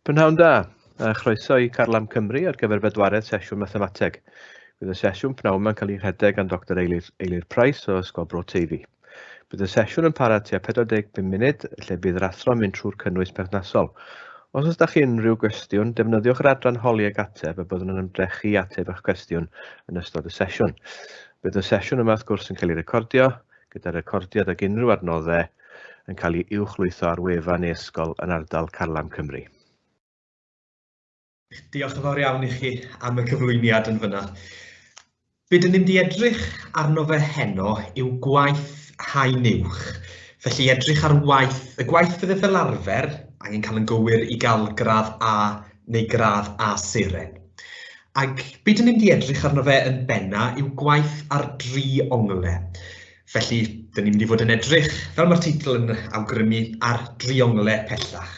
Prynhawn da, chroeso i Carlam Cymru ar gyfer bedwaredd sesiwn mathemateg. Bydd y sesiwn pnawn ma'n cael ei rhedeg gan Dr Eilir Price o Ysgol Bro Teifi. Bydd y sesiwn yn para tua 45 munud, lle bydd yr athro'n mynd trwy'r cynnwys perthnasol. Os ydych chi unrhyw gwestiwn, defnyddiwch yr adran holiau ateb a byddwn yn ymdrechu i ateb eich cwestiwn yn ystod y sesiwn. Bydd y sesiwn yma wrth gwrs yn cael ei recordio, gyda recordiad ag unrhyw adnoddau yn cael ei uwchlwytho ar wefan neu ysgol yn ardal Carlam Cymru. Diolch yn fawr iawn i chi am y cyflwyniad yn fyna. Byd yn mynd i edrych arno fe heno yw gwaith haen uwch. Felly edrych ar waith, y gwaith fydd fel arfer angen cael yn gywir i gael gradd A neu gradd A seren. Ac byd yn mynd i edrych arno fe yn benna yw gwaith ar 3 onglau. Felly, dyn ni'n mynd i fod yn edrych, fel mae'r teitl yn awgrymu, ar 3 onglau pellach.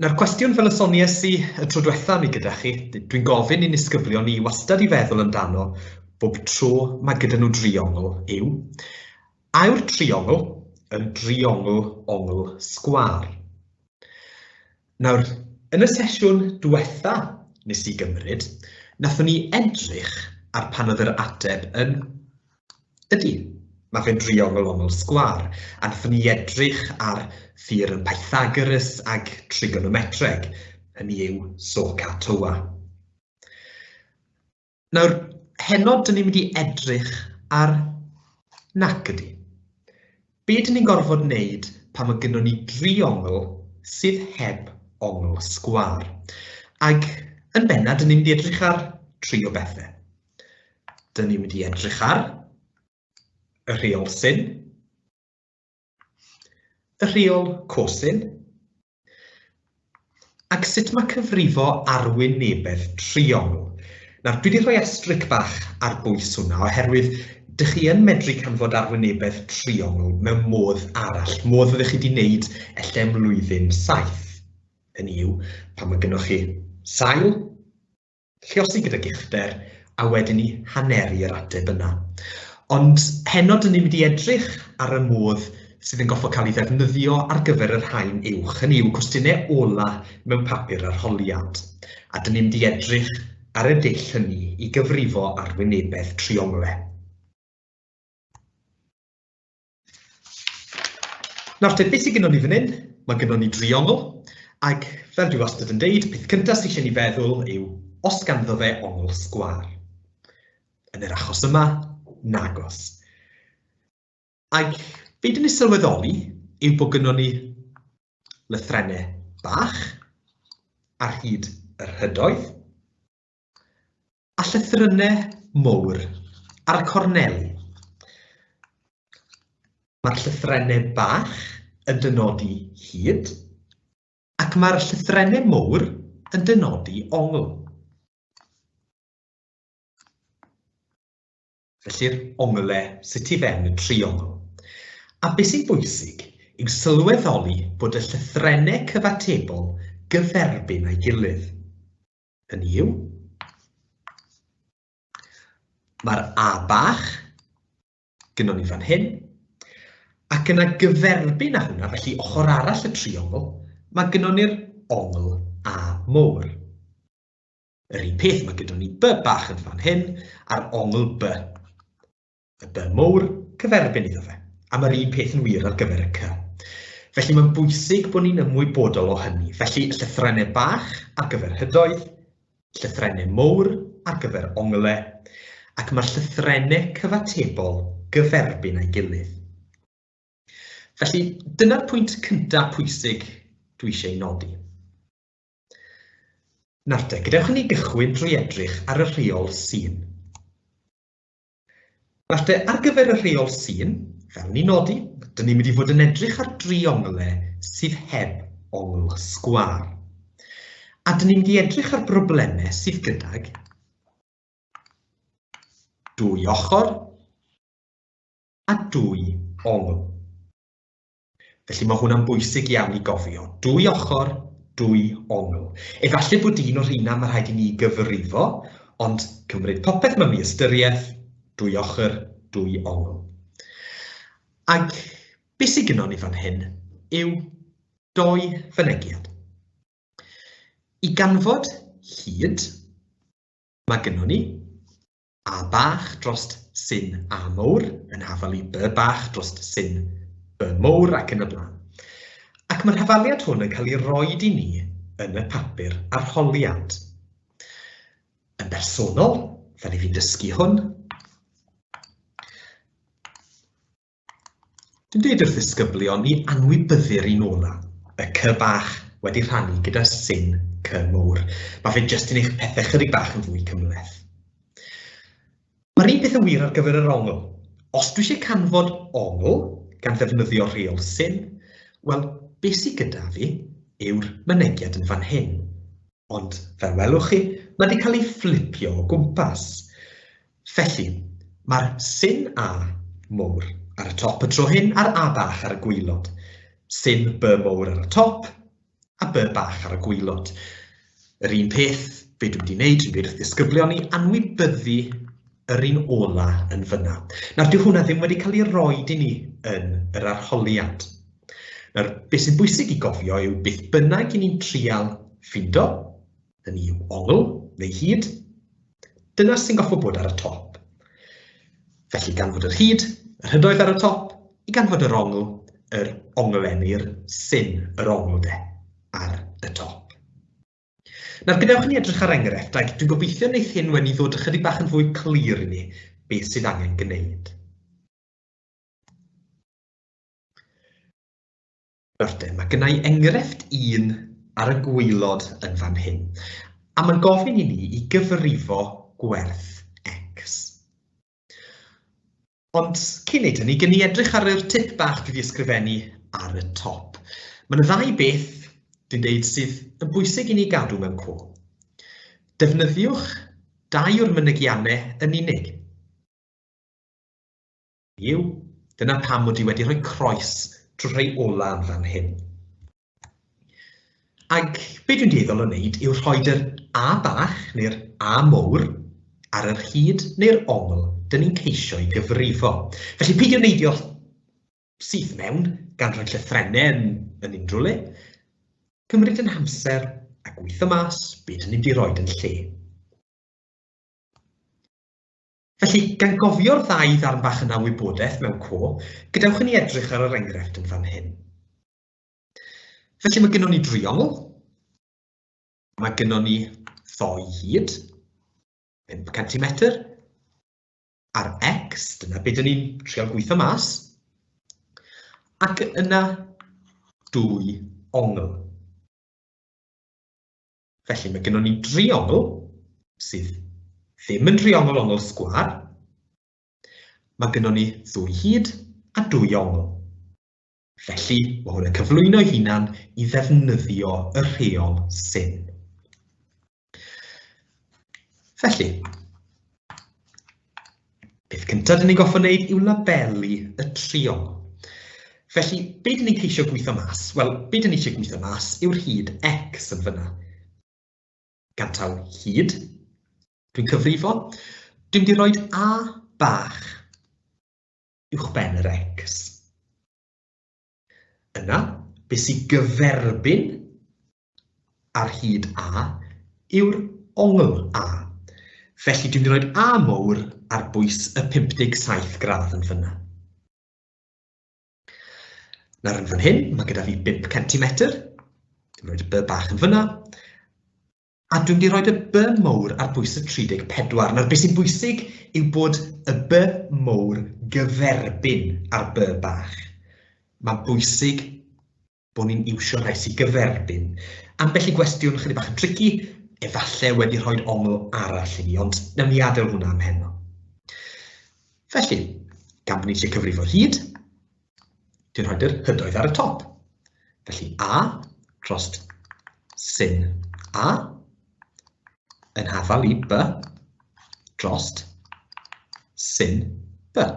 Nawr cwestiwn fel y soniais i y tro diwetha mi gyda chi, dwi'n gofyn i'n disgyblion ni wastad i feddwl amdano bob tro mae gyda nhw driongl yw, a yw'r triongl yn driongl sgwâr. Nawr, yn y sesiwn diwetha nes i gymryd, nathon ni edrych ar pan oedd yr ateb yn ydy. Mae fe'n driongl sgwâr, a nathon ni edrych ar theorem Pythagoras ag trigonometreg, hynny yw SOHCAHTOA. Nawr, heno dyn ni'n mynd i edrych ar nac ydy. Be dyn ni'n gorfod wneud pan mae gynnon ni driongl sydd heb ongl sgwâr. Ac yn benna, dyn ni'n mynd i edrych ar 3 o bethau. Dyn ni'n mynd i edrych ar y rheol syn, y rheol cosyn, ac sut mae cyfrifo arwynebedd triongl. Nawr, dwi wedi rhoi astric bach ar bwys hwnna, oherwydd dych chi yn medru canfod arwynebedd triongl mewn modd arall, modd fyddwch chi wedi wneud ellai mlwyddyn 7. Hynny yw, pan mae gennych chi sail, lluosi gyda gillter, a wedyn ni haneri'r ateb yna. Ond heno dyn ni'n mynd i edrych ar y modd sydd yn goffo cael ei ddefnyddio ar gyfer yr haen uwch, hynny yw cwestiynau ola mewn papur arholiad. A dyn ni'n mynd i edrych ar y dull hynny i gyfrifo arwynebedd trionglau. Nawr te, beth sydd gynnon ni fan hyn? Mae gynnon ni driongl, ac fel dwi wastad yn deud, peth cyntaf sydd eisiau ni feddwl yw os ganddo fe ongl sgwâr. Yn yr achos yma, nagos. Ac be dyn ni sylweddoli yw bod gynnon ni lythrennau bach ar hyd yr hydoedd a llythrennau mowr ar y corneli. Mae'r llythrennau bach yn dynodi hyd ac mae'r llythrennau mowr yn dynodi ongl. Felly'r onglau sydd tu fewn y triongl. A beth sy'n bwysig yw sylweddoli bod y llythrennau cyfatebol gyferbyn a'i gilydd. Hynny yw, mae'r A bach gynnon ni fan hyn, ac yna gyferbyn â hwnna, felly ochr arall y triongl, mae gynnon ni'r ongl A mowr. Yr un peth mae gynnon ni B bach yn fan hyn, a'r ongl B. Y B mowr, cyferbyn iddo fe, a mae'r un peth yn wir ar gyfer y C. Felly mae'n bwysig bod ni'n ymwybodol o hynny. Felly llythrennau bach ar gyfer hydoedd, llythrennau mowr ar gyfer onglau, ac mae'r llythrennau cyfatebol gyferbyn a'i gilydd. Felly dyna'r pwynt cyntaf pwysig dwi eisiau nodi. Nawr te, gadewch ni gychwyn drwy edrych ar y rheol syn. Nawr te, ar gyfer y rheol syn, fel ni nodi, dyn ni'n mynd i fod yn edrych ar 3 onglau sydd heb ongl sgwâr. A dyn ni'n mynd i edrych ar broblemau sydd gydag 2 ochr a 2 ongl. Felly mae hwnna'n bwysig iawn i gofio. 2 ochr, 2 ongl. Efallai bod un o'r hynna mae rhaid i ni gyfrifo, ond cymryd popeth mewn i ystyriaeth, 2 ochr, 2 ongl. Ac beth sydd gynnon ni fan hyn yw dou fynegiad. I ganfod hyd, mae gynnon ni a bach drost sin a mawr yn hafal i b bach drost sin b mawr ac yn y blaen. Ac mae'r hafaliad hwn yn cael ei roed i ni yn y papur arholiad. Yn bersonol, fel i fi'n dysgu hwn, dwi'n dweud wrth ddisgyblion i anwybyddu'r un ola, y c bach wedi rhannu gyda sin c mawr. Mae fe jyst yn eich pethau chydig bach yn fwy cymhleth. Mae'r un peth yn wir ar gyfer yr ongl. Os dwi eisiau canfod ongl gan ddefnyddio rheol sin, wel, beth sydd gyda fi yw'r mynegiad yn fan hyn. Ond, fel welwch chi, mae wedi cael ei fflipio o gwmpas. Felly, mae'r sin a mawr ar y top y tro hyn a'r a bach ar y gwaelod. Sin b mawr ar y top a b bach ar y gwaelod. Yr un peth, be dwi wedi gwneud, dwi'n dweud wrth ddisgyblion i anwybyddu yr un ola yn fyna. Nawr, dyw hwnna ddim wedi cael ei roed i ni yn yr arholiad. Nawr, beth sy'n bwysig i gofio yw beth bynnag i ni'n trial ffindo, hynny yw ongl neu hyd, dyna sy'n goffo bod ar y top. Felly, gan fod yr hyd, yr hydoedd ar y top, i gan fod yr onglenni'r sin, yr ongl de, ar y top. Nawr, gadewch ni edrych ar enghraifft, ac dwi'n gobeithio wneith hyn wedi ddod ychydig bach yn fwy clir i ni beth sydd angen gwneud. Nawr, mae gynnau enghraifft 1 ar y gwaelod yn fan hyn, a mae'n gofyn i ni i gyfrifo gwerth x. Ond cyn neud hynny, gen i edrych ar yr tip bach dwi wedi ysgrifennu ar y top. Mae'n ddau beth dwi'n deud sydd yn bwysig i ni gadw mewn co. Defnyddiwch 2 o'r mynegiannau yn unig. Dyna pam mod i wedi rhoi croes trwy rhai ola yn fan hyn. Ac be dwi'n dueddol o wneud yw rhoi'r a bach neu'r a mawr ar yr hyd neu'r ongl dyn ni'n ceisio i gyfrifo. Felly peidio neidio syth mewn gan rhoi llythrennau yn unrhyw le. Cymryd yn hamser a gweithio mas beth ni'n di roed yn lle. Felly, gan gofio'r 2 ddarn bach yna wybodaeth mewn co, gadewch ni edrych ar yr enghraifft yn fan hyn. Felly mae gynnon ni driongl, mae gynnon ni ddoi hyd, 5 cm, ar x, dyna beth ni'n trial gweithio mas, ac yna 2 ongl. Felly mae gynnon ni driongl, sydd ddim yn driongl ongl sgwar. Mae gynnon ni 2 hyd a 2 ongl. Felly, mae hwn yn cyflwyno ei hunan i ddefnyddio y rheol sin. Felly, peth cyntaf dyn ni'n goffo wneud yw labelu y triongl. Felly, be dyn ni'n ceisio gweithio mas? Wel, be dyn ni eisiau gweithio mas yw'r hyd x yn fyna. Gantaw hyd, dwi'n cyfrifo, dwi'n mynd i roed a bach uwchben yr x. Yna, beth sy'n gyferbyn ar hyd a yw'r ongl a. Felly dwi'n mynd i roed a mawr ar bwys y 57 gradd yn fyna. Nawr yn fan hyn, mae gyda fi 5 cm. Dwi'n roed y b bach yn fyna. A dwi'n mynd i roed y b mawr ar bwys y 34. Nawr beth sy'n bwysig yw bod y b mawr gyferbyn ar b bach. Mae'n bwysig bod ni'n iwsio rhai sy'n gyferbyn. Ambell i gwestiwn chydig bach yn tricky, efallai wedi rhoi ongl arall i ni, ond nawn ni adael hwnna am heno. Felly, gan bod ni eisiau cyfrifo hyd, dwi'n rhoi'r hydoedd ar y top. Felly a drost sin a yn hafal i b drost sin b.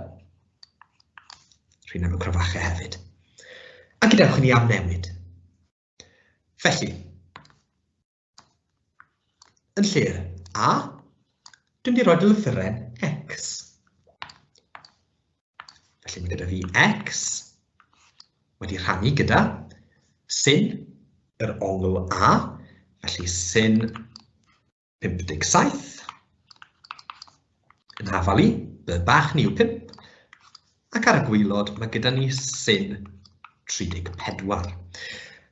Rwy'n am y crafachau hefyd. A gadewch ni am newid. Felly, yn lle'r a, dwi'n mynd i roed y lythyren x. Felly mae gyda fi x wedi rhannu gyda sin yr ongl A, felly sin 57, yn hafal I, y bach ni yw 5, ac ar y gwaelod mae gyda ni sin 34.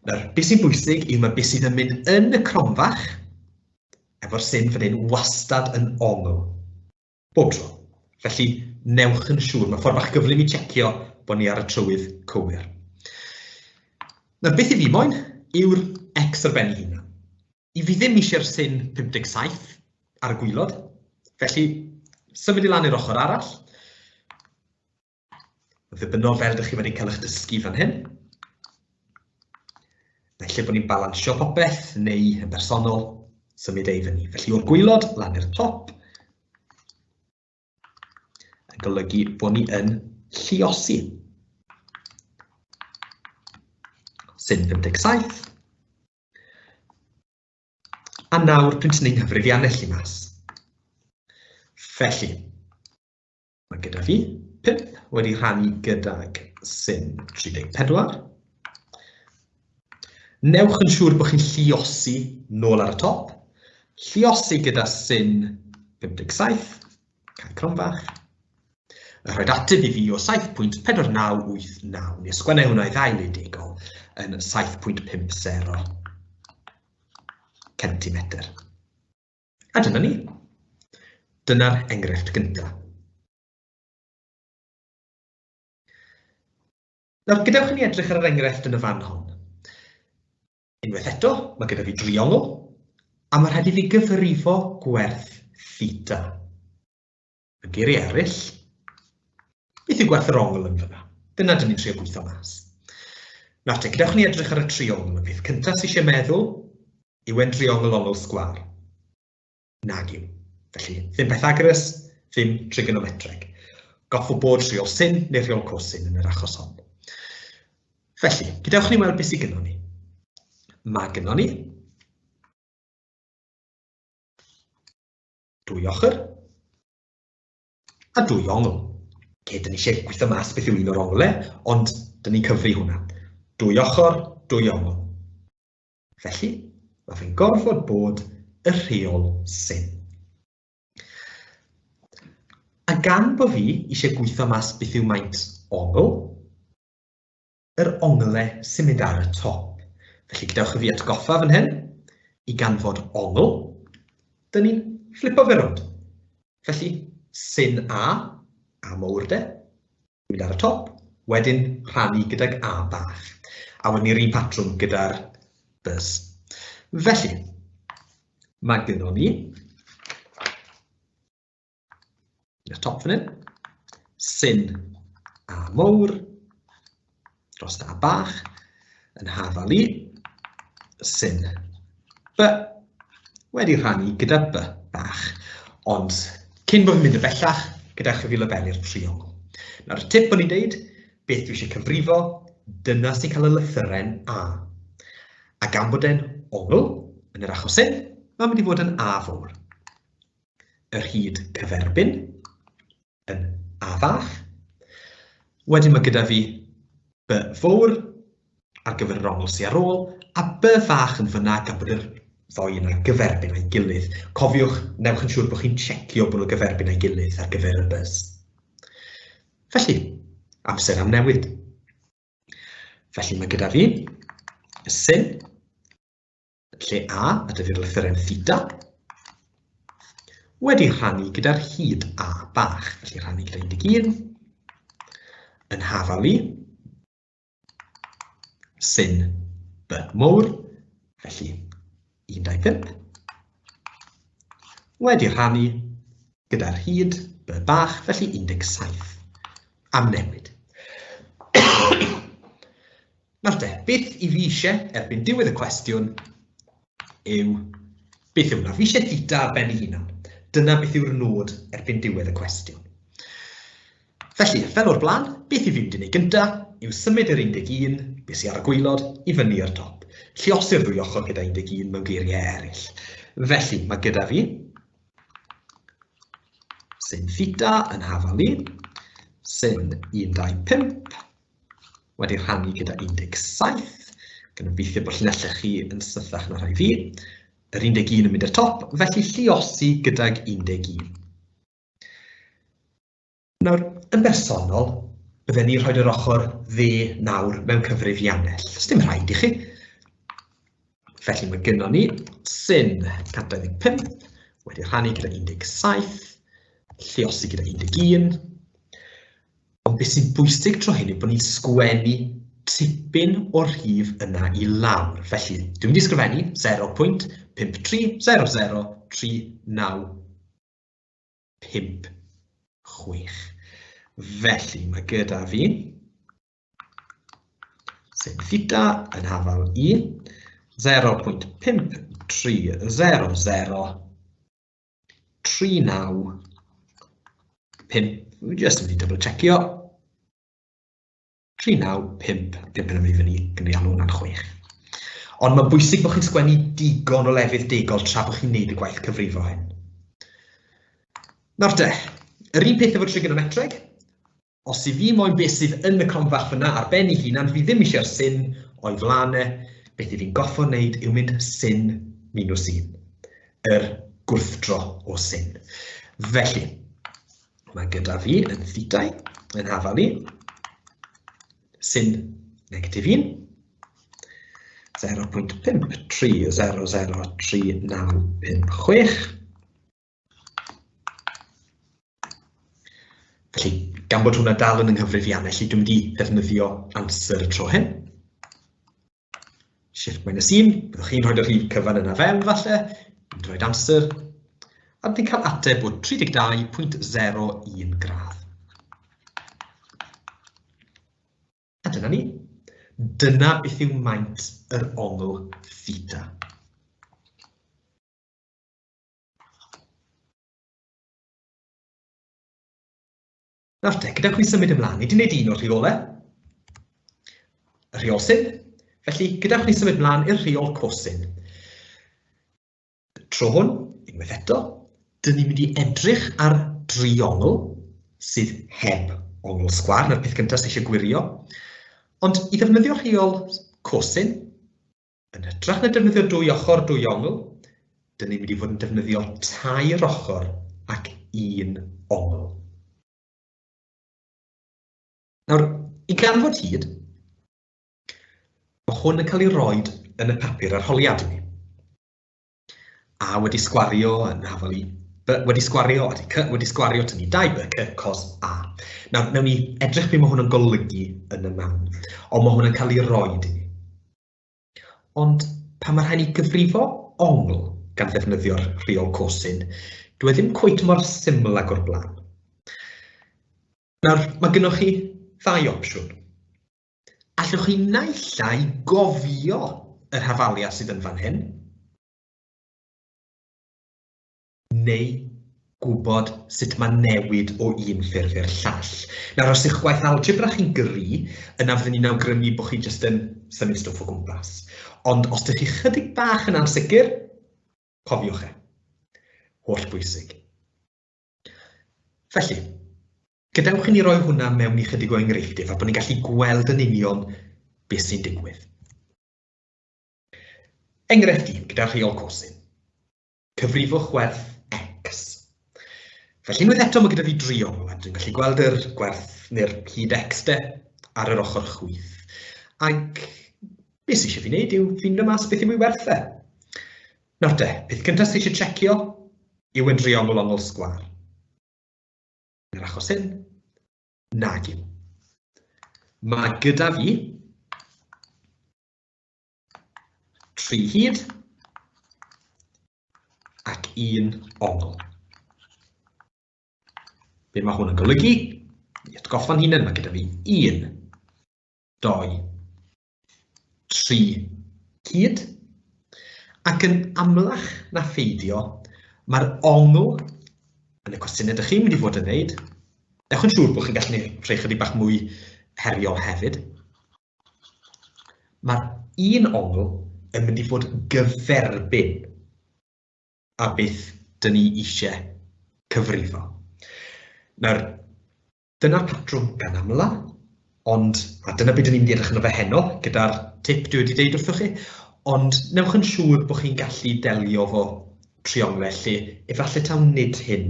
Nawr, beth sy'n bwysig yw mae beth sydd yn mynd yn y cromfach efo'r sin fan hyn wastad yn ongl. Bob tro. Felly, newch yn siŵr, mae ffordd bach gyflym I checio bod ni ar y trywydd cywir. Nawr, beth I fi moyn yw'r x ar ben I hunan. I fi ddim eisiau'r sin 57 ar y gwaelod, felly symud I lan i'r ochr arall. Mae'n ddibynnol fel ydych chi wedi cael eich dysgu fan hyn. Neu lle bod ni'n balansio popeth neu yn bersonol symud ei fyny. Felly o'r gwaelod lan i'r top yn golygu bod ni yn lluosi. Sin 57. A nawr dwi'n tynnu'n nghyfrifiannau I mas. Felly, mae gyda fi 5 wedi rhannu gydag sin 34. Newch yn siŵr bod chi'n lluosi nôl ar y top. Lluosi gyda sin 57, cael cromfach. Rhoed ateb I fi o 7.4989, neu sgwennau hwnna I ddau ledigol yn 7.50 centimetr. A dyna ni. Dyna'r enghraifft gyntaf. Nawr, gadewch ni edrych ar yr enghraifft yn y fan hon. Unwaith eto, mae gyda fi driongl, a mae rhaid I fi gyfrifo gwerth theta. Yn geiriau eraill, beth yw gwerth yr ongl yn fyna? Dyna dyn ni'n trio gweithio mas. Nawr te, gadewch ni edrych ar y triongl. Y peth cyntaf sy'n eisiau meddwl yw ein triongl ongl sgwar. Nag yw. Felly, ddim Pythagoras, ddim trigonometreg. Goffo bod rheol sin neu rheol cosyn yn yr achos hon. Felly, gadewch ni weld beth sydd gynnon ni. Mae gynnon ni dwy ochr a dwy ongl. Dyn ni eisiau gweithio mas beth yw un o'r onglau, ond dyn ni'n cyfri hwnna. Dwy ochr, dwy ongl. Felly, mae fe'n gorfod bod y rheol sin. A gan bod fi eisiau gweithio mas beth yw maint ongl, yr onglau sy'n mynd ar y top. Felly, gadewch I fi atgoffa fan hyn, I ganfod ongl, dyn ni'n flipo fe rownd. Felly, sin A mowr de, mynd ar y top, wedyn rhannu gydag A bach. A wedyn ni'r un patrwm gyda'r bys. Felly, mae gynnon ni, yn y top fan hyn, sin A mowr, dros A bach, yn hafal I, sin B, wedi rhannu gyda B bach. Ond, cyn bod fi'n mynd y bellach, gyda'ch chi fi labelu'r triongl. Nawr, y tip bod ni'n deud, beth dwi eisiau cyfrifo, dyna sy'n cael y lythyren A. A gan bod e'n ongl, yn yr achos hyn, mae'n mynd I fod yn A fawr. Yr hyd cyferbyn, yn A fach. Wedyn mae gyda fi B fawr, ar gyfer yr ongl sy'n ar ôl, a B fach yn fyna gan bod yr ddoi yna gyferbyn a'i gilydd. Cofiwch, newch yn siŵr bod chi'n checio bod nhw'n gyferbyn a'i gilydd ar gyfer y bys. Felly, amser am newid. Felly mae gyda fi y sin, lle A, a dyfu'r lythyren theta, wedi rhannu gyda'r hyd A bach. Felly rhannu gyda 11, yn hafal I, sin B mowr, felly 1,25, wedi rhannu gyda'r hyd B bach, felly 17, am newid. Nawr te, beth I fi eisiau erbyn diwedd y cwestiwn yw, beth yw hwnna? Fi eisiau theta ar ben I hunan. Dyna beth yw'r nod erbyn diwedd y cwestiwn. Felly, fel o'r blaen, beth I fi wedi gwneud gyntaf yw symud yr 11, beth sy'n ar y gwaelod, I fyny i'r top. Lluosi'r ddwy ochr gyda 11 mewn geiriau eraill. Felly, mae gyda fi sin theta yn hafal I, sin 1,25, wedi rhannu gyda 17, Gobeithio bod llinellau chi yn sythach na rhai fi. Yr 11 yn mynd i'r top, felly lluosi gydag 11. Nawr, yn bersonol, bydden ni rhoi'r ochr dde nawr mewn cyfrifiannell. Os dim rhaid i chi. Felly mae gynnon ni sin 125 wedi rhannu gyda 17, lluosi gyda 11. Ond beth sy'n bwysig tro hyn yw bod ni'n sgwennu tipyn o'r rhif yna i lawr. Felly, dwi'n mynd i sgrifennu 0.53003956. Felly, mae gyda fi sin theta yn hafal i 0.53003956. Just yn mynd i double checkio. 395, dim pen yma i fyny gynnal hwnna'n 6. Ond mae'n bwysig bod chi'n sgwennu digon o lefydd degol tra bod chi'n neud y gwaith cyfrifo hyn. Nawr de, yr un peth efo trigonometreg, os i fi moyn beth sydd yn y cronfach fyna ar ben ei hunan, fi ddim eisiau'r sin o'i flanau, beth i fi'n goffo wneud yw mynd sin minus 1, yr gwrthdro o sin. Felly, mae gyda fi yn theta yn hafal i, sin negatif 1, 0.53003956. Felly, gan bod hwnna dal yn ynghyfrifiannau, felly dwi'n mynd i ddefnyddio answer y tro hyn. Shift minus 1, byddwch chi'n rhoi'r rhif cyfan yna fewn falle, dwi'n rhoi'r answer, a dwi'n cael ateb o 32.01 gradd. A dyna ni. Dyna beth yw maint yr ongl theta. Nawr te, gyda chi symud ymlaen, ni wedi gwneud un o'r rheolau. Y rheol sin. Felly, gyda chi symud ymlaen i'r rheol cosyn. Tro hwn, unwaith eto, dyn ni'n mynd i edrych ar driongl sydd heb ongl sgwar, na'r peth gyntaf sydd eisiau gwirio. Ond i ddefnyddio rheol cosyn, yn hytrach na defnyddio dwy ochr dwy ongl, dyn ni'n mynd i fod yn defnyddio tair ochr ac un ongl. Nawr, i ganfod hyd, mae hwn yn cael ei roi yn y papur arholiad i ni. A wedi sgwario yn hafal i, wedi sgwario tynnu 2b c cos a. Nawr, newn ni edrych beth mae hwn yn golygu yn y mewn, ond mae hwn yn cael ei roi i ni. Ond pan mae rhaid i gyfrifo ongl gan ddefnyddio'r rheol cosyn, dwi ddim cweit mor syml ag o'r blaen. Nawr, mae gennych chi ddau opsiwn. Allwch chi naill gofio yr hafaliau sydd yn fan hyn, neu gwybod sut mae newid o un ffurf i'r llall. Nawr, os yw'ch gwaith algebra chi'n gyrru, yna fydden ni'n awgrymu bod chi jyst yn symud stwff o gwmpas. Ond os ydych chi chydig bach yn ansicr, cofiwch e. Holl bwysig. Felly, gadewch i ni roi hwnna mewn i chydig o enghreifftiau, a bod ni'n gallu gweld yn union beth sy'n digwydd. Enghraifft 1 gyda'r rheol cosyn. Cyfrifwch werth x. Felly unwaith eto mae gyda fi driongl, a dwi'n gallu gweld yr gwerth neu'r hyd x de ar yr ochr chwith. Ac beth sy'n eisiau fi wneud yw ffindo mas beth yw ei werthau. Nawr de, peth cyntaf sy'n eisiau checio yw yn driongl ongl sgwar. Yn yr achos hyn, nag yw. Mae gyda fi 3 hyd ac 1 ongl. Be mae hwn yn golygu? I atgoffa'n hunain, mae gyda fi 1, 2, 3 hyd. Ac yn amlach na pheidio, mae'r ongl yn y cwestiynau ydych chi'n mynd i fod yn wneud. Ewch yn siŵr bod chi'n gallu creu chydig bach mwy heriol hefyd. Mae'r un ongl yn mynd i fod gyferbyn a beth dyn ni eisiau cyfrifo. Nawr, dyna'r patrwm gan amla, ond a dyna beth dyn ni'n mynd i edrych yn o fe heno gyda'r tip dwi wedi deud wrthoch chi, ond newch yn siŵr bod chi'n gallu delio fo trionglau lle efallai taw nid hyn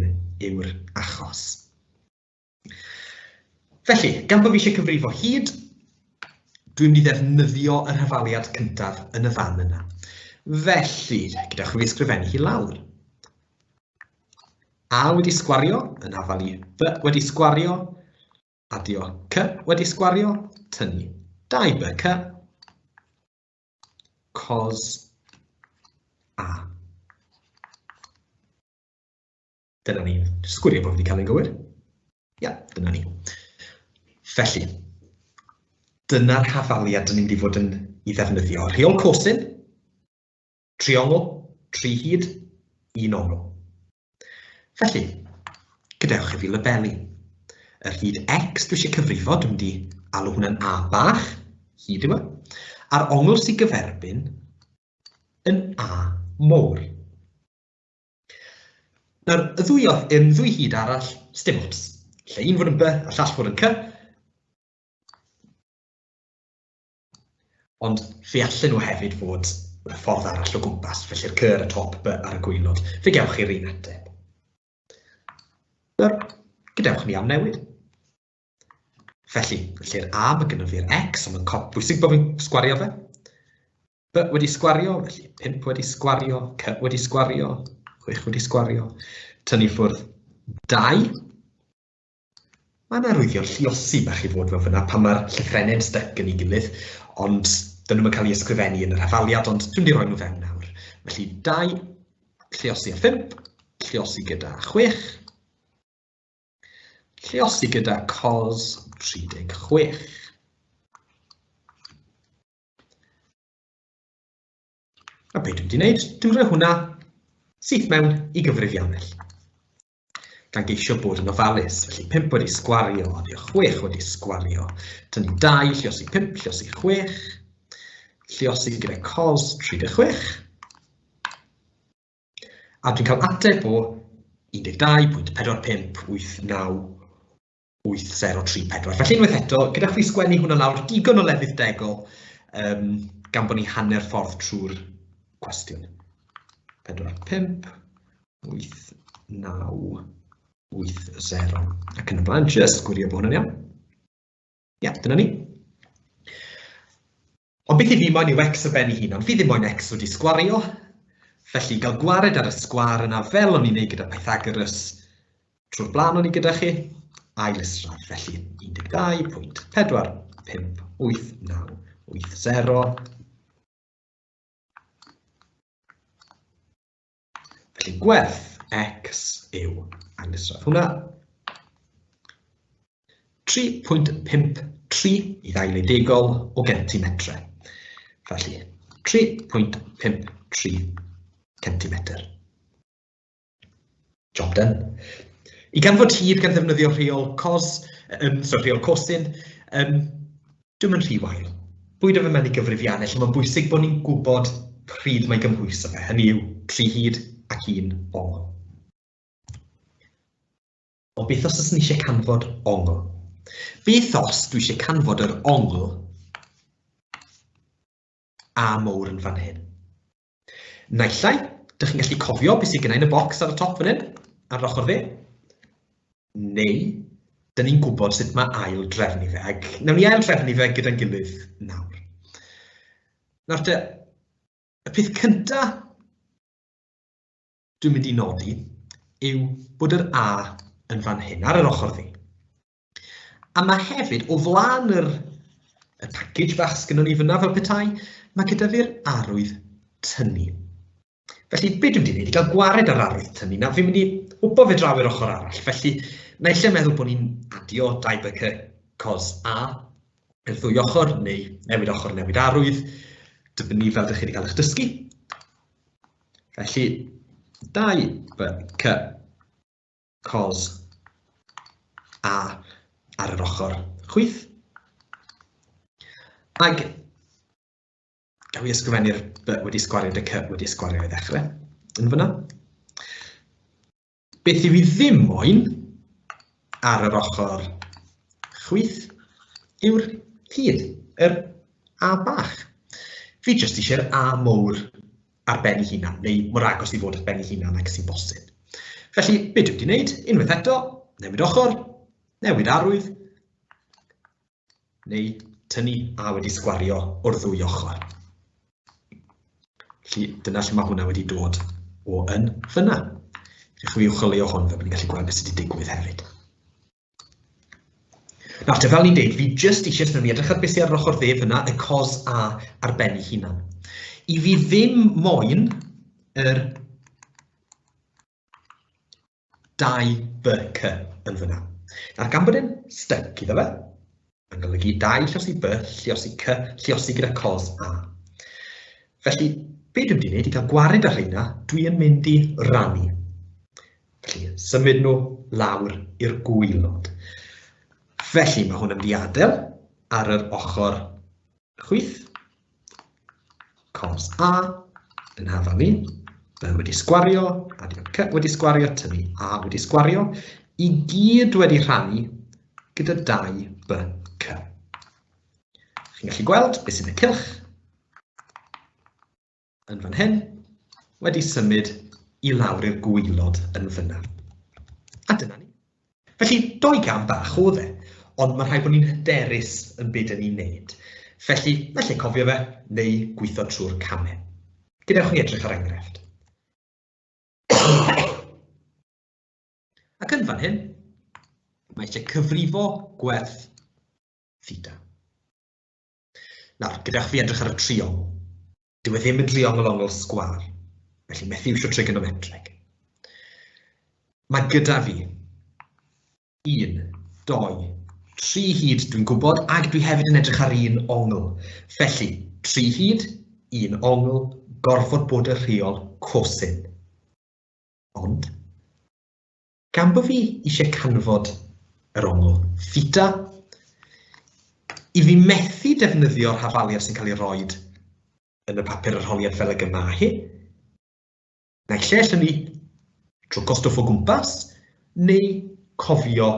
yw'r achos. Felly, gan bod fi eisiau cyfrifo hyd, dwi'n mynd i ddefnyddio yr hafaliad cyntaf yn y fan yna. Felly, gyda chi ysgrifennu hi lawr. A wedi sgwario yn hafalu B wedi sgwario, adio C wedi sgwario, tynnu 2BC cos A. Dyna ni. Sgwirio bod fi wedi cael ein gywir. Ia, dyna ni. Felly, dyna'r hafaliad dyn ni'n mynd i fod yn ei ddefnyddio. Rheol cosyn, triongl, tri hyd, un ongl. Felly, gadewch i fi labelu. Yr hyd x dwi eisiau cyfrifo, dwi'n mynd i alw hwnna'n A bach, hyd yma, a'r ongl sy'n gyferbyn yn A mowr. Nawr, y ddwy hyd arall, sdim ots. Lle un fod yn B, a llall fod yn C. Ond fe allan nhw hefyd fod y ffordd arall o gwmpas, felly'r C ar y top, B ar y gwylod. Fe gewch chi'r un ateb. Nawr, gadewch ni am newid. Felly, lle'r A, mae gyda fi'r X, ond mae'n bwysig bod fi'n sgwario fe. B wedi sgwario, felly 5 wedi sgwario, C wedi sgwario, 6 wedi sgwario, tynnu ffwrdd 2. Mae'n arwyddion lluosi bach i fod fel fyna pan mae'r llythrenau'n styc yn ei gilydd, ond dyn nhw'n cael ei ysgrifennu yn yr hafaliad, ond dwi'n mynd i roi nhw fewn nawr. Felly 2, lluosi a 5, lluosi gyda 6, lluosi gyda cos 36. A beth dwi'n wneud? Dwi'n rhoi hwnna syth mewn i gyfrifiannell. Gan geisio bod yn ofalus, felly 5 wedi sgwario, adio 6 wedi sgwario. Tynnu 2, lluosi 5, lluosi 6, lluosi gyda cos 36. A dwi'n cael ateb o 12.4589.803.4. Felly unwaith eto, gyda chi sgwennu hwnna lawr digon o lefydd degol gan bod ni hanner ffordd trwy'r cwestiwn. 4.5.8.9.8.0. Ac yn y blaen, just gwirio bod hwnna'n iawn. Ia, dyna ni. Ond beth i fi moyn yw x o ben ei hunan. Fi ddim moyn x wedi sgwario. Felly, gael gwared ar y sgwar yna fel o'n i'n neud gyda Pythagoras trwy'r blaen o'n i gyda chi. Ail israf, felly 12.4589.80. Felly gwerth x yw, ail israf hwnna, 3.53 i ddailedegol o gentimetre. Felly 3.53 centimetr. Job done. I ganfod hyd gan ddefnyddio rheol cosyn, dwi'n mynd rhy wael. Bwydo fe mewn i gyfrifiannell, mae'n bwysig bod ni'n gwybod pryd mae gymhwyso fe. Hynny yw 3 hyd ac 1 ongl. O beth os ys ni eisiau canfod ongl? Beth os dwi eisiau canfod yr ongl A mowr yn fan hyn? Naillai, ydych chi'n gallu cofio beth sydd gyda yn y bocs ar y top fan hyn, ar yr ochr dde? Neu, dyn ni'n gwybod sut mae ail drefnu fe, ac nawn ni ail drefnu fe gyda'n gilydd nawr. Nawr te, y peth cyntaf dwi'n mynd i nodi yw bod yr A yn fan hyn, ar yr ochr dde. A mae hefyd, o flaen y package bach sgynnon ni fyna fel petai, mae gyda fi'r arwydd tynnu. Felly, beth dwi'n mynd i gael gwared ar arwydd tynnu? Na, fi'n mynd i wbo fe draw i'r ochr arall. Felly, naill ai meddwl bod ni'n adio 2BC cos A i'r ddwy ochr, neu newid ochr, newid arwydd, dibynnu fel ydych chi wedi cael eich dysgu. Felly, 2BC cos A ar yr ochr chwith. Ag gael i ysgrifennu'r B wedi sgwario dy C wedi sgwario i ddechrau yn fyna. Beth i fi ddim moyn ar yr ochr chwith yw'r hyd, yr A bach. fi jyst eisiau'r a mowr ar ben ei hunan, neu mor agos i fod ar ben ei hunan ac sy'n bosib. Felly, be dwi wedi gwneud? Unwaith eto, newid ochr, newid arwydd, neu tynnu a wedi sgwario o'r ddwy ochr. Felly, dyna lle mae hwnna wedi dod o yn fyna. Chwilio chwilio hwn fe bod ni'n gallu gweld beth sydd wedi digwydd hefyd. Nawr, te fel ni'n deud, fi jyst eisiau sy'n edrych ar beth sydd ar ochr dde fyna, y cos a ar ben ei hunan. I fi ddim moyn yr 2BC yn fyna. Nawr, gan bod e'n styc iddo fe, yn golygu 2 lluosi B, lluosi C, lluosi gyda cos A. Felly, be dwi wedi gwneud i gael gwared ar rheina, dwi yn mynd i rannu. Felly, symud nhw lawr i'r gwylod. Felly, mae hwn yn mynd i adael ar yr ochr chwith, cos A yn hafal ni, B wedi sgwario, adio C wedi sgwario, tynnu A wedi sgwario, i gyd wedi rhannu gyda 2BC. Chi'n gallu gweld beth sy'n y cylch yn fan hyn, wedi symud i lawr i'r gwylod yn fyna. A dyna ni. Felly, 2 gam bach o dde, ond mae rhaid bod ni'n hyderus yn beth ni'n neud. Felly, felly cofio fe, neu gweithio trwy'r camau. Gadewch chi edrych ar enghraifft. Ac yn fan hyn, mae eisiau cyfrifo gwerth theta. Nawr, gadewch fi edrych ar y triongl. Dyw e ddim yn triongl ongl sgwar, felly methu iwsio trigonometreg. Mae gyda fi 1, 2, 3 hyd dwi'n gwybod, ac dwi hefyd yn edrych ar un ongl. Felly, 3 hyd, 1 ongl, gorfod bod y rheol cosyn. Ond, gan bod fi eisiau canfod yr ongl theta, i fi methu defnyddio'r hafaliad sy'n cael ei roed yn y papur arholiad fel y gyma hi, neu lle allan ni trwy gostwff o gwmpas, neu cofio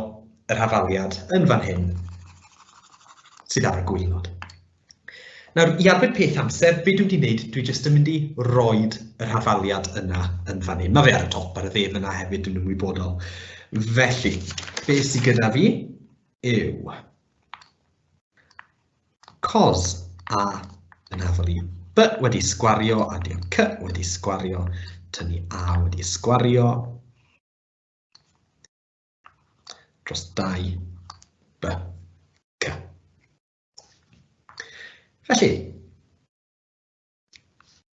yr hafaliad yn fan hyn sydd ar y gwylod. Nawr, i arbed peth amser, be dwi wedi gwneud, dwi jyst yn mynd i roed yr hafaliad yna yn fan hyn. Mae fe ar y top ar y ddef yna hefyd, dwi'n ymwybodol. Felly, beth sydd gyda fi yw cos A yn hafal i B wedi sgwario, adio C wedi sgwario, tynnu A wedi sgwario dros 2BC. Felly,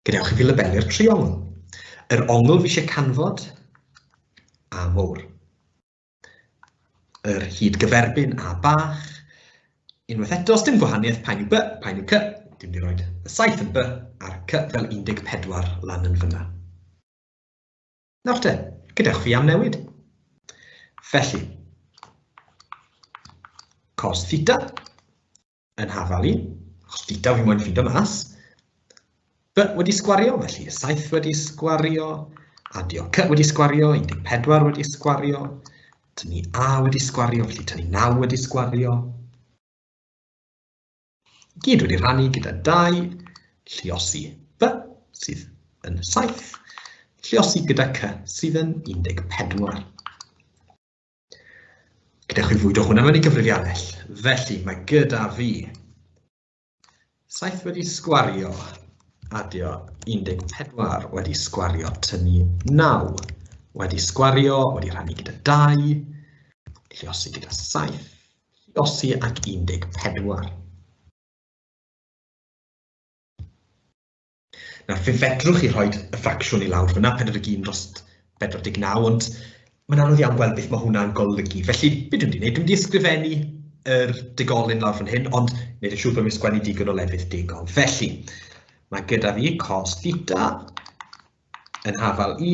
gadewch i fi labelu'r triongl. Yr ongl fi eisiau canfod, A mowr. Yr hyd gyferbyn, A bach. Unwaith eto, os dim gwahaniaeth, paen yw B, paen yw C. Dim wedi rhoi y 7 yn B a'r C fel 14 lan yn fyna. Nawr te, gadewch fi am newid. Felly, cos theta yn hafal i, achos theta fi moyn ffindo mas, B wedi sgwario, felly 7 wedi sgwario, adio C wedi sgwario, 14 wedi sgwario, tynnu A wedi sgwario, felly tynnu 9 wedi sgwario. Gyd wedi rhannu gyda 2, lluosi B sydd yn 7, lluosi gyda C sydd yn 14. Gadewch chi fwydo hwnna mewn i gyfrifiannell. Felly mae gyda fi 7 wedi sgwario, adio 14 wedi sgwario, tynnu 9 wedi sgwario, wedi rhannu gyda 2, lluosi gyda 7, lluosi ac 14. Nawr, fe fedrwch chi rhoi y ffracsiwn i lawr fyna, 41 dros 49, ond mae'n anodd iawn gweld beth mae hwnna'n golygu. Felly, beth dwi'n gwneud? Dwi'n wedi ysgrifennu yr digolyn lawr fan hyn, ond wneud yn siŵr bod mi'n sgwennu digon o lefydd digol. Felly, mae gyda fi cos theta yn hafal i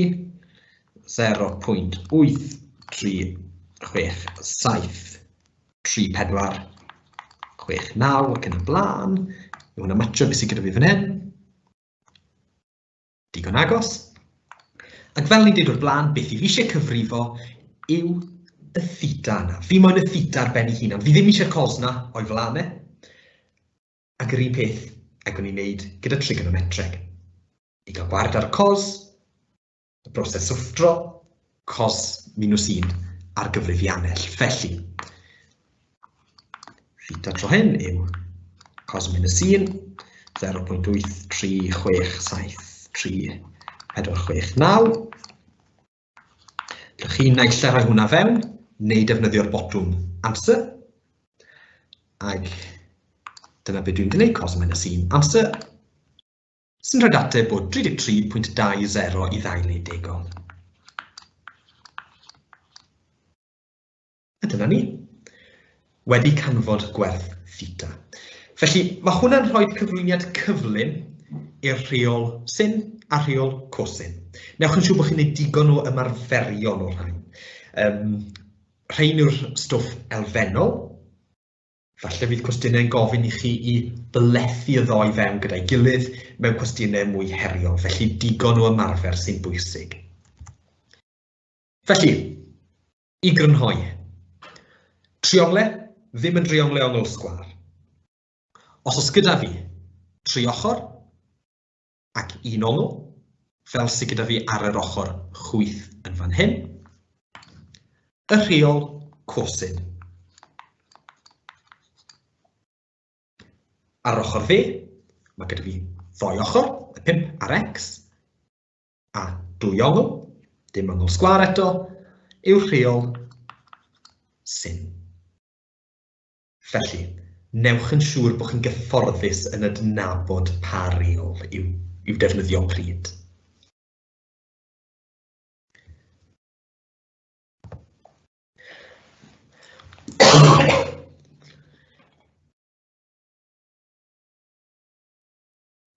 0.83673469 ac yn y blaen. Mae hwnna'n matcho beth sydd gyda fi fan hyn. Digon agos. Ac fel ni'n dweud o'r blaen, beth i fi eisiau cyfrifo yw y theta yna. Fi moyn y theta ar ben ei hunan. Fi ddim eisiau'r cos yna o'i flanau. Ac yr un peth ac o'n i'n neud gyda trigonometreg. I gael gwared ar cos, y broses swffdro, cos minus 1 ar gyfrifiannell. Felly, theta tro hyn yw cos minus 1, 0.83673469. Gallwch chi naill ai rhoi hwnna fewn, neu defnyddio'r botwm amser. Ac dyna beth dwi'n gwneud, cos minus 1 amser, sy'n rhoi ateb bod 33.20 i ddailedegol. A dyna ni. Wedi canfod gwerth theta. Felly, mae hwnna'n rhoi cyflwyniad cyflym i'r rheol sin a rheol cosyn. Newch yn siŵr bod chi'n gwneud digon o ymarferion o'r rhain. Rhain yw'r stwff elfennol. Falle fydd cwestiynau'n gofyn i chi i blethu y ddoi fewn gyda'i gilydd mewn cwestiynau mwy heriol, felly digon o ymarfer sy'n bwysig. Felly, i grynhoi, trionglau ddim yn drionglau ongl sgwâr. Os oes gyda fi 3 ochr ac 1 ongl, fel sydd gyda fi ar yr ochr chwith yn fan hyn, y rheol cosyn. Ar ochr dde, mae gyda fi 2 ochr, y 5 ar x, a 2 ongl, dim ongl sgwâr eto, yw'r rheol sin. Felly, newch yn siŵr bod chi'n gyfforddus yn adnabod pa reol i'w defnyddio pryd.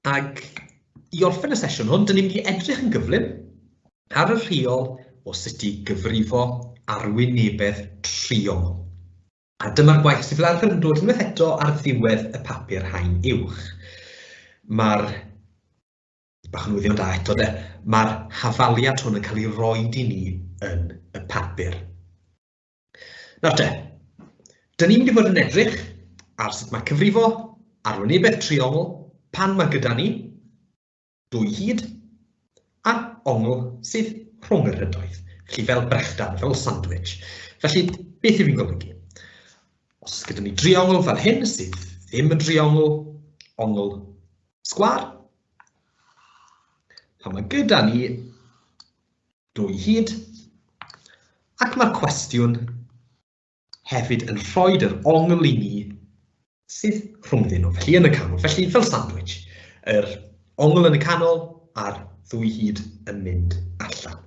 Ac i orffen y sesiwn hwn, dyn ni'n mynd i edrych yn gyflym ar y rheol o sut i gyfrifo arwynebedd triongl. A dyma'r gwaith sydd fel arfer yn dod unwaith eto ar ddiwedd y papur haen uwch. Mae'r, bach yn wyddion da eto de, mae'r hafaliad hwn yn cael ei roed i ni yn y papur. Nawr te, dyn ni'n mynd i fod yn edrych ar sut mae cyfrifo arwynebedd triongl pan mae gyda ni 2 hyd a ongl sydd rhwng yr hyndoedd. Felly fel brechdan, fel sandwich. Felly, beth yw fi'n golygu? Os gyda ni driongl fel hyn sydd ddim yn driongl ongl sgwâr, pan mae gyda ni 2 hyd, ac mae'r cwestiwn hefyd yn rhoi yr ongl i ni sydd rhwngddyn nhw, felly yn y canol, felly fel sandwich. Yr ongl yn y canol a'r 2 hyd yn mynd allan.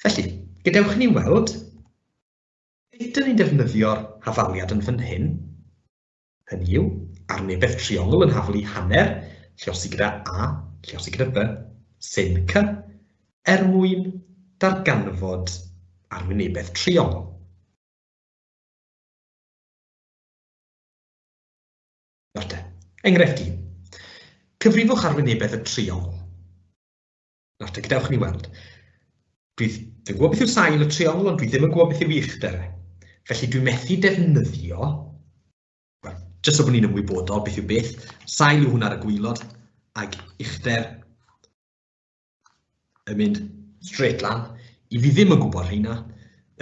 Felly, gadewch ni weld, ydyn ni'n defnyddio'r hafaliad yn fan hyn, hynny yw, arwynebedd triongl yn haflu hanner, lleosi gyda A, lleosi gyda B, sin C, mwyn darganfod arwynebedd triongl. Nawr te, enghraifft 1. Cyfrifwch arwynebedd y triongl. Nawr te, gadewch ni weld. Dwi'n gwybod beth yw sail y triongl, ond dwi ddim yn gwybod beth yw uchder. Felly dwi'n methu defnyddio, jyst so bod ni'n ymwybodol beth yw beth, sail yw hwn ar y gwylod, ac uchder yn mynd straight lan. I fi ddim yn gwybod rheina,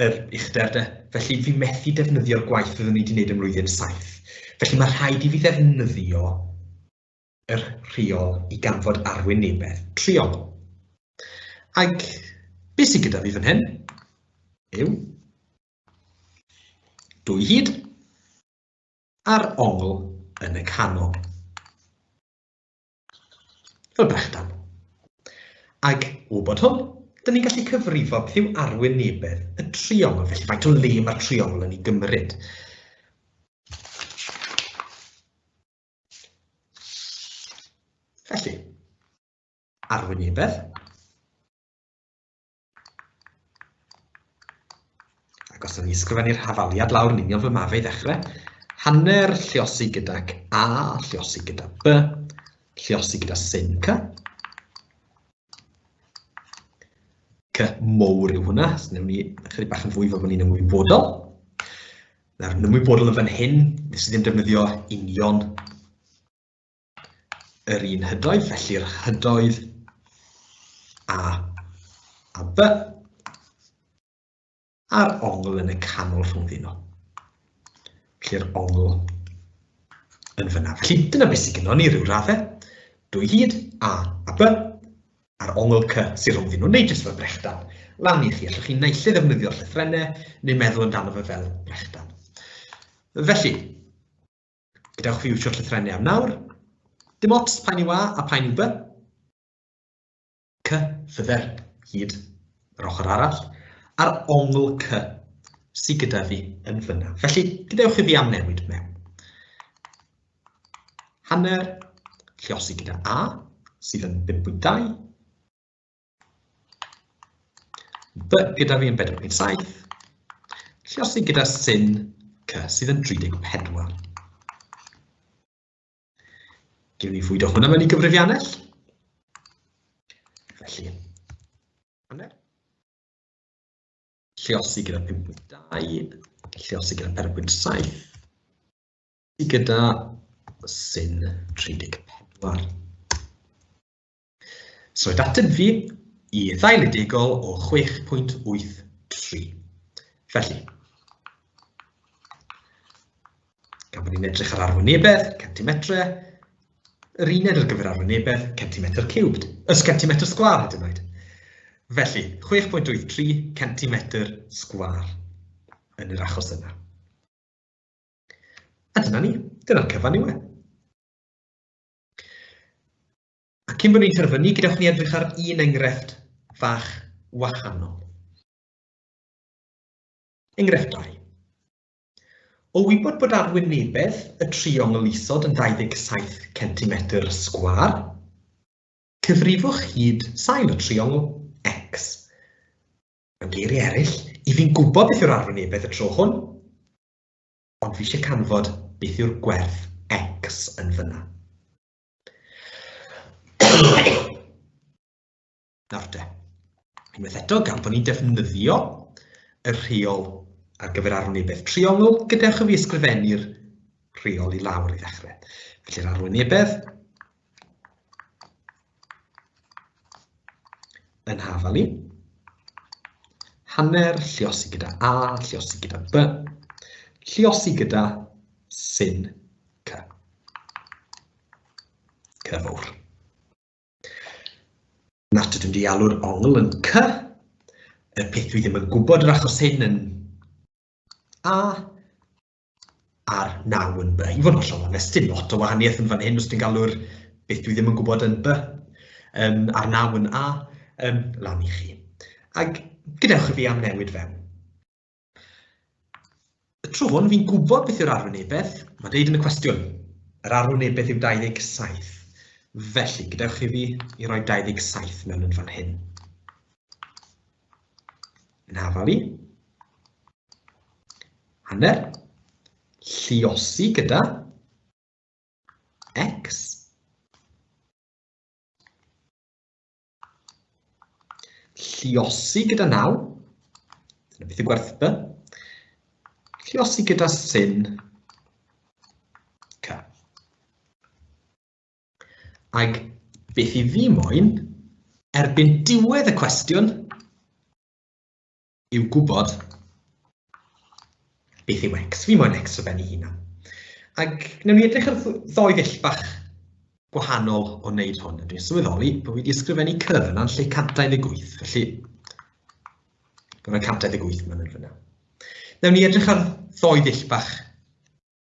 yr uchder de, felly fi methu defnyddio'r gwaith fyddwn ni wedi gwneud ym mlwyddyn 7. Felly mae rhaid i fi ddefnyddio yr rheol i ganfod arwynebedd triongl. Ac beth sydd gyda fi fan hyn yw 2 hyd a'r ongl yn y canol. Fel brechdan. Ac o bod hwn, dyn ni'n gallu cyfrifo beth yw arwynebedd y triongl, felly faint o le mae'r triongl yn ei gymryd. Felly, arwynebedd, ac os ydyn ni ysgrifennu'r hafaliad lawr yn union fy ma fe i ddechrau, hanner lleosi gydag A, lleosi gyda B, lleosi gyda sin C. C mowr yw hwnna, so newn ni chydig bach yn fwy fel bod ni'n ymwybodol. Nawr, yn ymwybodol yn fan hyn, nes i ddim defnyddio union yr un hydoedd, felly'r hydoedd a B a'r ongl yn y canol rhwngddyn nhw. Felly'r ongl yn fyna. Felly dyna beth sydd gennym ni ryw raddau. Dwy hyd A a B a'r ongl C sydd rhwngddyn nhw, neu jyst fel brechdan. Lan i chi, allwch chi naill ai ddefnyddio'r llythrennau neu meddwl amdano fe fel brechdan. Felly, gadewch fi wsio'r llythrennau am nawr. Dim ots pa'n yw A a pa'n yw B. C fydder hyd yr ochr arall. A'r ongl C sydd gyda fi yn fyna. Felly, gadewch i fi am newid mewn. Hanner, lluosi gyda A, sydd yn 5.2. B gyda fi yn 4.7. Lluosi gyda sin C, sydd yn 34. Gewn ni fwyd o hwnna mewn i gyfrifiannell. Felly, hanner. Lluosi gyda 5.2, lluosi gyda 4.7, gyda sin 34. So, ateb fi i ddailedegol o 6.83. Felly, gan bod ni'n edrych ar arwynebedd, centimetrau, yr uned ar gyfer arwynebedd, centimetr cubed, centimetr sgwar hyd yn oed. Felly, 6.83 centimetr sgwar yn yr achos yna. A dyna ni, dyna'r cyfan yw e. A cyn bod ni'n terfynu, gadewch ni edrych ar un enghraifft fach wahanol. Enghraifft 2. O wybod bod arwynebedd y triongl isod yn 27 centimetr sgwar, cyfrifwch hyd sail y triongl X. Mewn geiriau eraill, i fi'n gwybod beth yw'r arwynebedd y tro hwn, ond fi eisiau canfod beth yw'r gwerth X yn fyna. Nawr de, unwaith eto gan bod ni'n defnyddio y rheol ar gyfer arwynebedd triongl, gadewch i fi ysgrifennu'r rheol i lawr i ddechrau. Felly'r arwynebedd yn hafal i. Hanner, lluosi gyda A, lluosi gyda B, lluosi gyda sin C. C fawr. Nad ydym di alw'r ongl yn C, y peth dwi ddim yn gwybod yr achos hyn yn A, a'r 9 yn B. I fod yn hollol onest, dim lot o wahaniaeth yn fan hyn os dwi'n galw'r beth dwi ddim yn gwybod yn B, a'r 9 yn A, lan i chi. Ac gadewch i fi am newid fewn. Y tro hwn, fi'n gwybod beth yw'r arwynebedd, mae'n deud yn y cwestiwn. Yr arwynebedd yw 27. Felly, gadewch i fi i roi 27 mewn yn fan hyn. Yn hafal i. Hanner. Lluosi gyda X. Lluosi gyda 9. Dyna beth yw gwerth B. Lluosi gyda sin C. Ac beth i fi moyn, erbyn diwedd y cwestiwn, yw gwybod beth yw X. Fi moyn X o ben ei hunan. Ac wnawn ni edrych ar ddoi ddull bach gwahanol o wneud hwn. Dwi'n sylweddoli bod fi wedi ysgrifennu C yna yn lle 128. Felly, byddai'n 128 mewn yn fyna. Wnawn ni edrych ar ddoi ddull bach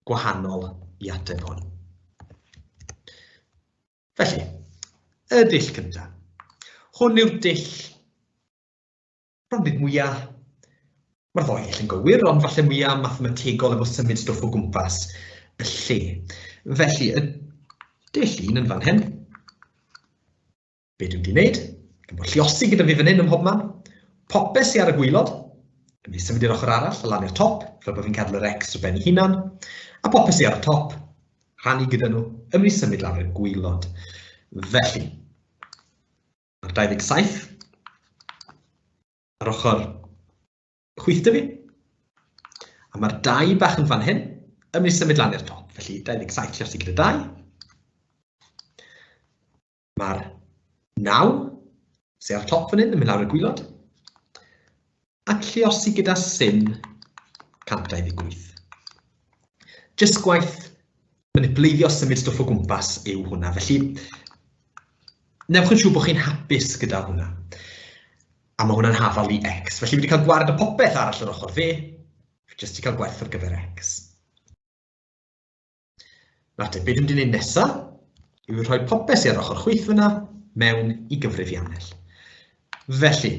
gwahanol i ateb hwn. Felly, y dull cyntaf. Hwn yw'r dull bron byd mwyaf. Mae'r ddoi dull yn gywir, ond falle mwyaf mathemategol efo symud stwff o gwmpas y lle. Felly, y dull un yn fan hyn. Be dwi'n di wneud? Gan bod lluosi gyda fi fan hyn ym mhobman. Popeth sydd ar y gwylod. Yn fi symud i'r ochr arall, a lan i'r top, fel bod fi'n cadw yr X o ben ei hunan. A popeth sydd ar y top, rhannu gyda nhw, yn mynd i symud lawr i'r gwylod. Felly, mae'r 27 ar ochr chwith dy fi. A mae'r 2 bach yn fan hyn, yn mynd i symud lan i'r top. Felly, 27 lluosi gyda 2. Mae'r 9 sy'n ar top fan hyn yn mynd lawr y gwylod, ac lluosi gyda sin 128. Jyst gwaith manipleiddio symud stwff o gwmpas yw hwnna, felly newch yn siŵr bod chi'n hapus gyda hwnna. A mae hwnna'n hafal i x, felly fi wedi cael gwared y popeth arall yr ochr fi, fi jyst wedi cael gwerth ar gyfer x. Nawr te, be dwi'n mynd i wneud nesaf yw rhoi popeth sy'n ar ochr chwith fyna mewn i gyfrifiannell. Felly,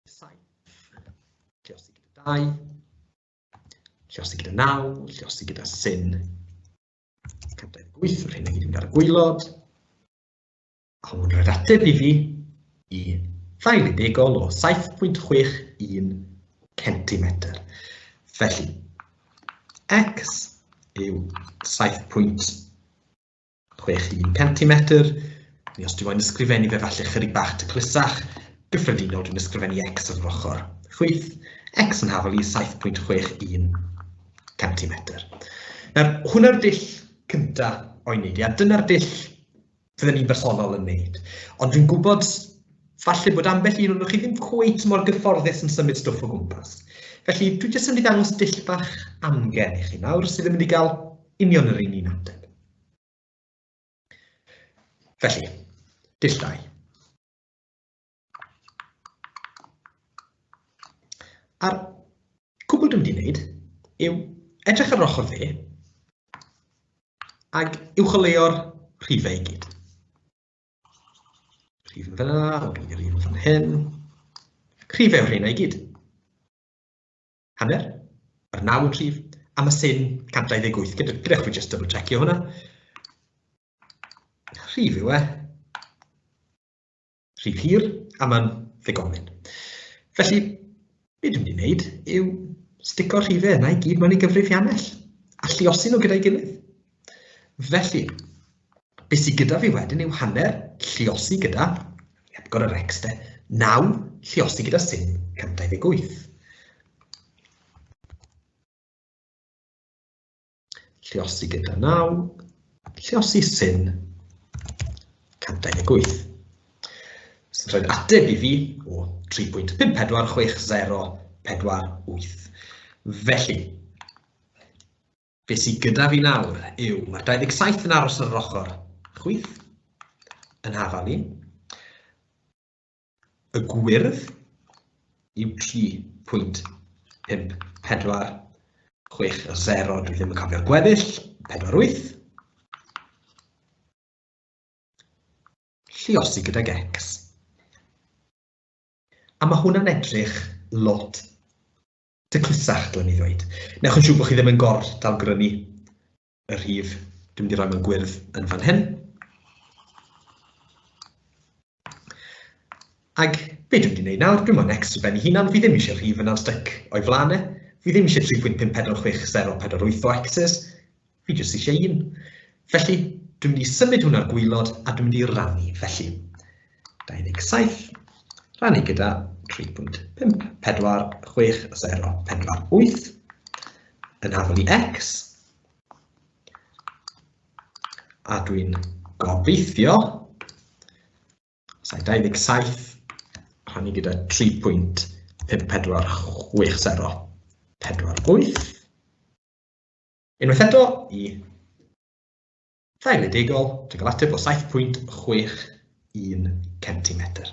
7, lluosi gyda 2, lluosi gyda 9, lluosi gyda sin 128, rhain i gyd yn mynd ar y gwylod. A hwn rhaid ateb i fi i ddailedegol o 7.61 centimetr. Felly, x yw 7.61 centimetr. Neu os dwi'n moyn ysgrifennu fe falle chydig bach taclusach, gyffredinol dwi'n ysgrifennu x ar yr ochr chwith. X yn hafal i 7.61 centimetr. Nawr, hwnna'r dull cyntaf o'i wneud, a dyna'r dull fydden ni'n bersonol yn wneud. Ond dwi'n gwybod falle bod ambell un o'n chi ddim cweit mor gyfforddus yn symud stwff o gwmpas. Felly, dwi jyst yn mynd i ddangos dull bach amgen i chi nawr sydd yn mynd i gael union yr un ateb. Felly, dull 2. A'r cwbl dwi'n mynd i wneud yw edrych ar yr ochr fi ag uwcholeuo'r rhifau i gyd. Rhif yn fyna, dwi'n rhif yn fan hyn. Rhifau o'r rheina i gyd. Hanner, yr 9 yn rhif, a mae sin 128. Gyda'ch fi just double checkio hwnna. Rhif yw e. Rhif hir, a mae'n ddigonyn. Felly, be dwi'n mynd i wneud yw stico'r rhifau yna i gyd mewn i gyfrifiannell, a lluosi nhw gyda'i gilydd. Felly, beth sydd gyda fi wedyn yw hanner lluosi gyda, heb gorau'r x de, 9 lluosi gyda sin 128. Lluosi gyda 9, lluosi sin 128. Sy'n rhaid ateb i fi o 3.546048. Felly, beth sydd gyda fi nawr yw, mae 27 yn aros ar yr ochr chwith yn hafal i. Y gwyrdd yw 3.5460, dwi ddim yn cofio'r gweddill, 48. Lluosi gydag x. A mae hwnna'n edrych lot taclusach, dwi'n ei ddweud. Newch yn siŵr bod chi ddim yn dalgrynu y rhif. Dwi'n mynd i roi mewn gwyrdd yn fan hyn. Ag be dwi'n mynd i wneud nawr, dwi'n mynd x ar ben ei hunan, fi ddim eisiau rhif yn styc o'i flanau. Fi ddim eisiau 3.546048 o x's, fi jyst eisiau 1. Felly, dwi'n mynd i symud hwnna'r gwylod a dwi'n mynd i rannu. Felly, 27 rannu gyda 3.546048 yn hafal i x. A dwi'n gobeithio, sa'i 27 rannu gyda 3.546048. Unwaith eto i ddailedegol, dwi'n cael ateb o 7.61 centimetr.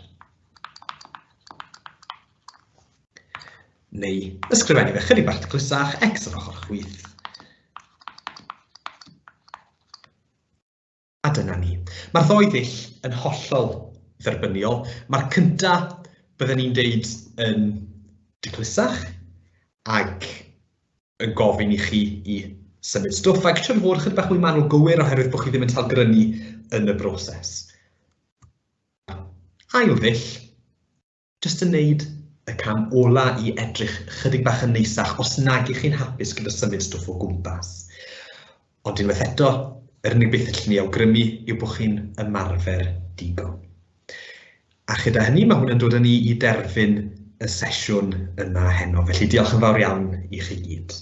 Neu ysgrifennu fe chydig bach taclusach, x ar ochr chwith. A dyna ni. Mae'r ddoi ddull yn hollol dderbyniol. Mae'r cyntaf bydden ni'n deud yn daclusach ac yn gofyn i chi i symud stwff ac trwy'n fod chydig bach mwy manwl gywir oherwydd bod chi ddim yn talgrynu yn y broses. Ail ddull, jyst yn wneud y cam ola i edrych chydig bach yn neisach os nag ych chi'n hapus gyda symud stwff o gwmpas. Ond unwaith eto, yr unig beth allwn ni awgrymu yw bod chi'n ymarfer digon. A gyda hynny, mae hwnna'n dod â ni i derfyn y sesiwn yma heno. Felly diolch yn fawr iawn i chi gyd.